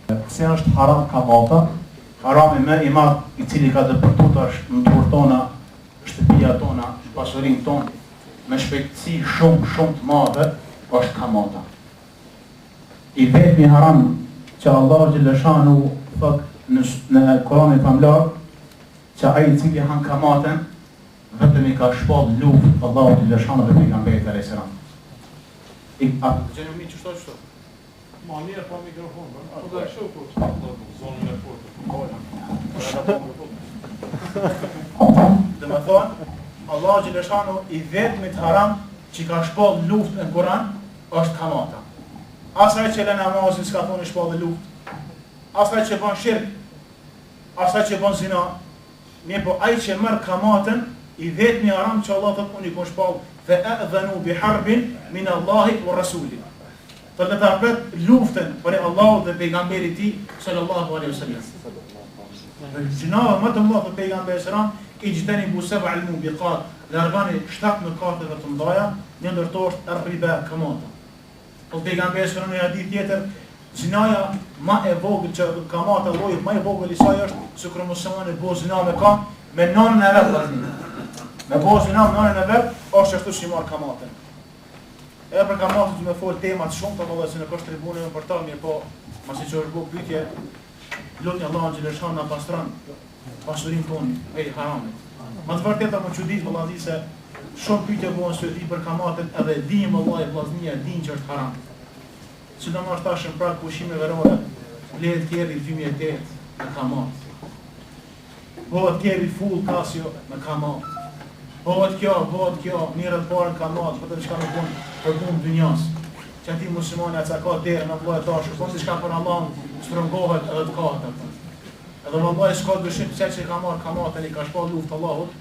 Pse është haram kamata? Harami më i madh i cili ka dëpërtuar tash në dorë tona, shtëpia tona, pasurinë tonë me shpejtësi shumë të madhe është kamata. I vetmi haram që Allah Gjellëshanu thot në Koranin famlar që ai i cili han kamaten vetëm i ka shpall luftë Allahu Gjellëshanu dhe pejgamberit alayhis salam. Gjeni mi çështë. Ma mirë pa mikrofon, po do të shoh zonën e fortë. Dhe më thonë, Allah Gjellëshanu i vetmit haram që ka shpall luftë në Kur'an është kamata. Asaj që lë namazin s'ka thonë shpall dhe luftë, asaj që bën shirk, asaj që bën zina, mirë po ai që merr kamatën i vetmi haram që Allah thotë unë i kom shpall fa a'dhanu bi harbin min Allahi wa rasuli. Të të apret luftën për Allahu dhe pejgamberit ti sallallahu alaihi wasallam. Gjinava më të mëdha të pejgamberit sallam i gjteni bu seba al mubiqat, largani 7 mëkateve të mëdha, një ndërto është ar-riba, kamata. Po pejgamberi sallam në hadith tjetër, zinaja më e vogël që kamata lloji më i vogël i saj është sikur muslimani bo zina me kam me nonën e vet. Me bo zina me nonën e vet është ashtu si marr kamatën. Edhe për kamatën të me folë temat shumë të mëdha se në kështë tribune më përta, mirë po, masi që është bo pyetje, lutni Allahun Gjellëshanu na pastron pasurinë tonë e haramit. Ma të vërteta më çudit vëllazi se shumë pyetje bëhen se di për kamatën edhe dim vëllai vllaznia din që është haram. Sidomos tash në prag pushime verore, lehet tjerë 2008 në kamat. Bëhet tjerë full Casio në kamat. Bëhet kjo, mirët parë në kamat, për të çka më bën për punë dynjas. Që ati muslimani atë ka derë në vllai tash, po diçka për Allahun strëngohet edhe të kahet. Edhe vallai s'ka dyshim pse që ka marrë kamatën i ka shpall luftë Allahut,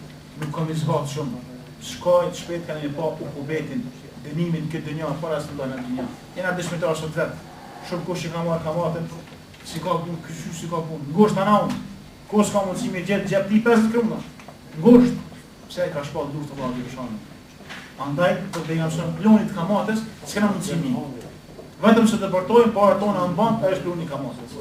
nuk kam zgjat shumë. Shkoj shpejt kanë një pa ukubetin, dënimin këtë dynja para se ndonë në dynja. Jena dëshmitar sot vet. Shumë kush që ka marrë kamatën, si ka punë, si ka punë. Ngusht anaun. Kush ka mundësi me gjet ti 50 kruna. Ngusht. Pse ai ka shpall luftë Allahut i shano. Andaj të bëjmë plonit kamatës, s'kena mundësi mi. Vetëm se të portojmë para tona në bank, ai është ploni kamatës.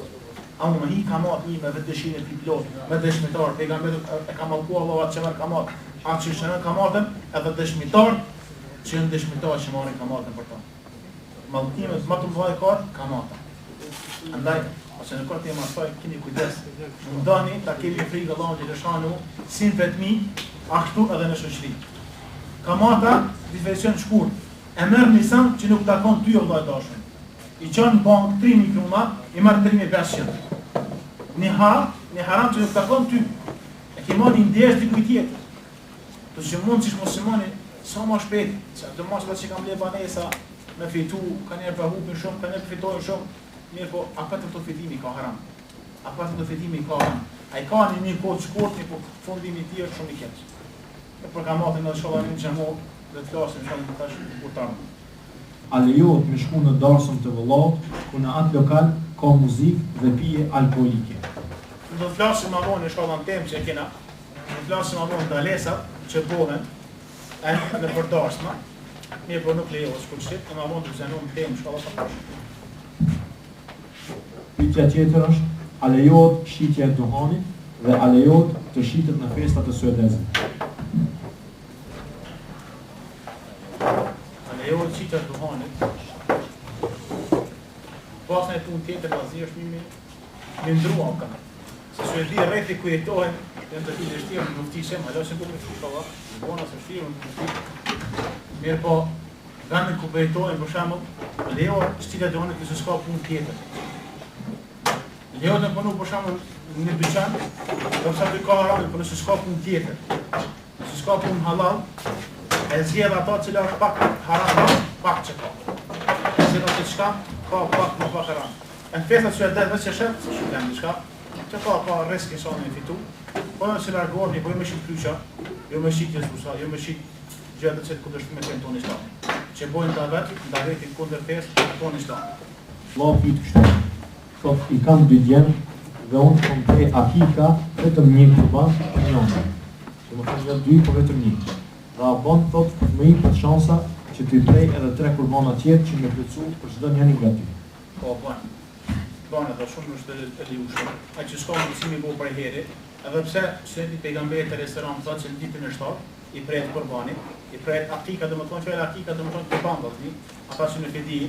A unë më hi kamat një me vetë dëshirë e plot, me dëshmitar, pejgamberi e ka mallku Allahu atë që merr kamat, atë që shënon kamatën, edhe dëshmitar që janë dëshmitar që marrin kamatën për ta. Mallkimet më të mëdha ka kamata. Andaj, ose në këtë tema thoj keni kujdes. Ndani ta kemi frikë Allahut Gjellëshanu si vetmi, ashtu edhe në shoqëri. Kamata, diferencion shkurt, e merr nisan që nuk takon ty vëllai dashur. I qënë në bank 3.000 kruna, i marrë 3.500. Një haram që nuk takon ty, e ke marrë një ndjesh dikuj tjetër. Të që mund që muslimani, sa ma shpet, që të masë që kam le banesa, me fitu, ka njerë për hupin shumë, ka njerë për fitojnë shumë, mirë po, apetëm të fitimi ka haram. Apetëm të fitimi ka haram. A i ka një kohë shkurt, një po fundimi ti është shumë i keqë. Për kamatën dhe shkollarin që mo, dhe të klasin shumë të tash kurtarën. A lejohet me shku në darsëm të vëllat, ku në atë lokal ka muzikë dhe pije alkoholike? Do të flasim ma vonë në shkollën temë që e kena, do të flasim ma vonë dalesat që bohen në për darsma, mirë por nuk lejohet shkull shqip, e ma vonë të vizenu në temë shkollën të pashë. Pyetja tjetër është, a lejohet shitja e duhanit dhe a lejohet të shitet në festat të suedezit? Lejohet qita duhanit, pasën e punë tjetër bazi është një ndrua ka. Se suedi rreti ku jetohen, janë të t'i dështirë në luftishem, a lëshën ku me shkova, në bona së shtirë në luftishem. Mirë po, ganë ku për jetohen, për shemë, lejohet qita duhanit kësë s'ka punë tjetër. Lejohet në punu për shemë në dyqan, përsa të ka haramit, për nëse s'ka punë tjetër. Nëse s'ka punë halal, e zjedh ato cila është pak haram, pak që ka. E zjedh ato qka, ka pak më pak haram. E në fesat që e dhe dhe që shetë, që shukëm në qka, që ka riski sa në fitu, po në që largohni, po jo me shqit kryqa, jo me shqit jesbusa, jo me shqit gjëtë që të kundërshtu me të tonë islami. Që bojnë të vetë, nda vetin kundër fesë, tonë islami. La pitë kështu, thot i kam 2 djemë dhe unë kom të akika vetëm një kurban për njënë. Që më thënë një 2, po vetëm një. Dhe a bon thot më i për shansa që të i prej edhe 3 kurbana tjetë që me plëcu për çdo njëri nga ty. Po, bon. bane dhe shumë është e liushme, a që s'ka mundësimi bo për heri, edhe pse suneti pejgamberit e restoran thotë që në ditën e 7 i prehet kurbani, i prehet akika, dhe më thonë që akika dhe më thonë të bandë, ata që nuk e di,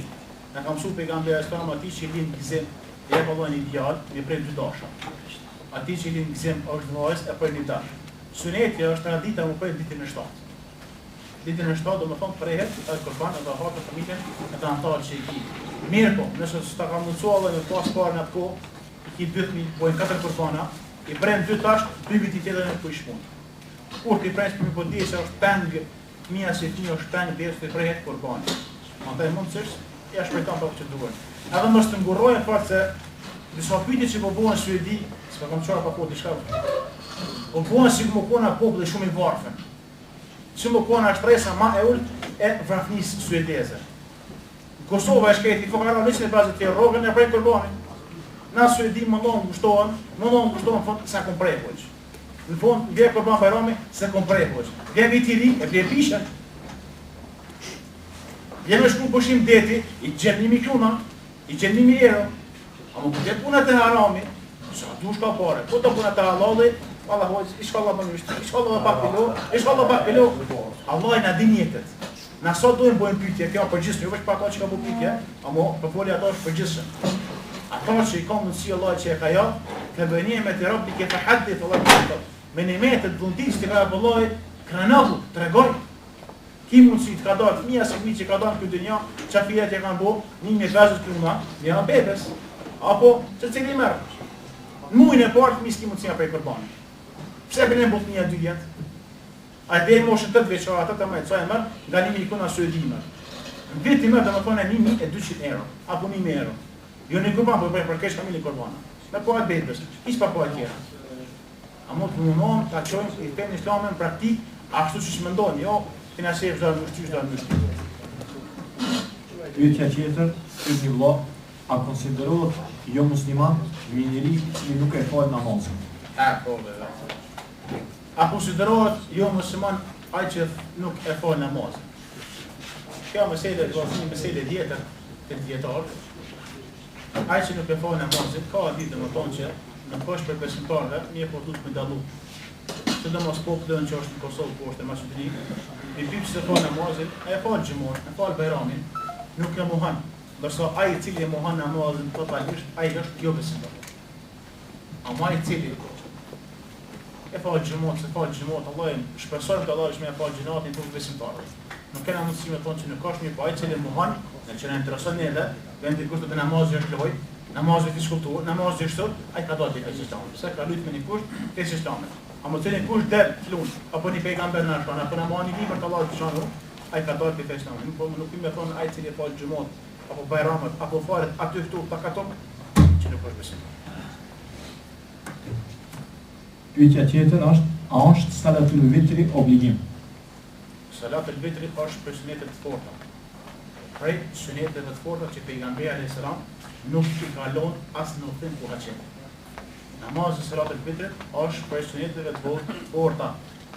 në kam mësu pejgamberi e restoran ati që i linë gizim, e e pëllon një djallë, mi prej 2 dasha. Ati që i linë gizim është vajzë e prej një dash. Suneti është tradita më prej ditën e 7. Ditën e 7 do më thonë prehet e kurban edhe hapë familjen e të antarë që i ki. Mirë po, nëse s'ta ka mundësua dhe në pas parë në atë ko, i ki 2.000, bojnë 4 kurbana, i prejnë 2 tash, 2 viti tjetër në ku i shpunë. Kur t'i prejnë s'pëmi po di se është peng, mija si t'ni është peng dhe s't'i prehet kurbani. Ma taj mundësisht, ja shpejtan për që duhen. Edhe mështë të ngurrojnë farë se disa pyetje që po bohen Suedi, s'ka kam qara pa po t'i shka, po bohen si më kona popull shumë i varfën. Që më kona shtresa ma e ullë e vrafnis suedeze. Kosova e shketi, fokara liqën e bazët të rogën e prej kurbani. Na Suedi më ndonë ngushtohen, fond se kom prej poq. Në fond, vje kurban Bajrami, se kom prej poq. Vje viti ri, e vje pishen. Vje me shku pushim deti, i gjenë 1.000 kruna, i gjenë 1.000 euro. A më këtë punët e harami, sa du shka pare, po të punët e halali, Allah hojtë, ishkallah më nështë, ishkallah pak pilo, Allah i na din jetët. Na sot dojnë bojnë pytje, kjo përgjithshme, jo veç pa ata që ka bu pytje, amo përfolja ato është përgjithshme. Ata që i ka mundësi Allah që e ka ja, të bënje me të rabbi ke të haddit, Allah të haddit, me një metët dhundis të ka Allah kranahu, të regoj. Ki mundësi të ka dalë, fëmija se fëmi që ka dalë këtë dënja, që fijet e kanë bo, 1.020 kruna, një bebes, apo që cili merë. Në mujnë e partë, fëmi s'ki mundësia prej kurbanit. Pse për në botë 1-2 vjetë? A e dhe në moshën 8 veçara, atë të me të sajë mërë, nga 1.000 kuna Suedi mërë. Në viti mërë të më thonë e 1.200 euro, apo 1.000 euro. Jo një kurban për kesh familje kurbana. Me po e bebes, isë pa po e tjera. A mu të mundohem të aqojmë i fen islamin praktik, ashtu që shmendojnë, jo, finansirë vëzërë mështy. Pyetja tjetër, një vëlla, a konsiderohet jo musliman një njeri që nuk e fal namazin? A konsiderohet jo musliman ai që nuk e fal namazin? Kjo mesele do të thënë mesele tjetër të dietarë. Ai që nuk e fal namazin, ka ditë domethënë që në poshtë për besimtarëve, mirë po duhet të dallu. Sidomos popullën që është në Kosovë, poshtë e Maqedonisë, i pyet se fal namazin, e fal xhumon, e fal Bajramin, nuk e mohon. Ndërsa ai i cili e mohon namazin totalisht, ai është jo besimtar. Ama i cili e fal xhumon, Allah shpresojmë të Allah është me fal xhinatin për besimtarët. Nuk kena mundësi me thonë që nuk është një pa i cili mohon, në që na intereson neve, vendi kushtet e namazit është lojë, namazit fiskultur, namazit është sot, ai ka dalë te Islami. Pse ka luajtur me një kusht te Islami. A mos e kusht del flun, apo një pejgamber na shon, apo na mani libër të Allahut xhanu, ai ka dalë te Islami. Nuk i më thon ai cili fal xhumon, apo bajramet, apo faret aty këtu ta katon që nuk është besim. Pyetja tjetër është, a është salatul vitri obligim? Salatul vitri është për sunetet të forta. Prej sunetet të forta që pejgamberi alayhis salam nuk i kalon as në udhtim ku ka qenë. Namazi salatul vitri është për suneteve të forta.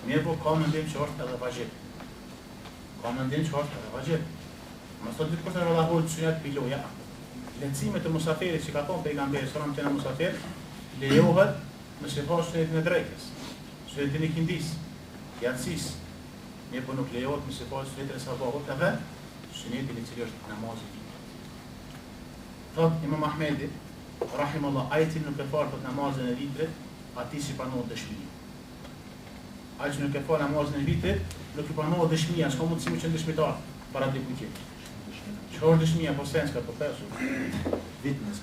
Mirë po ka mendim që është edhe vajib. Mos të ditë kurse rrolla hoj sunet piloja. Leximet e musafirit që ka thonë pejgamberi sallallahu alaihi wasallam musafir lejohet nëse ka sunetin e drejtës, sunetin e kindis, jatësis. Mirë po nuk lejohet nëse ka sunetin e sabahut edhe sunetin i cili është namazi. Thot Imam Ahmedi, rahimullah, ai që nuk e fal namazin e vitrit, atij si pranohet dëshmia. Ai që nuk e fal namazin e vitrit, nuk i pranohet dëshmia, s'ka mundësi me qenë dëshmitar para dikujt tjetër. Çfarë është dëshmia po senska po pesu? Vitnes.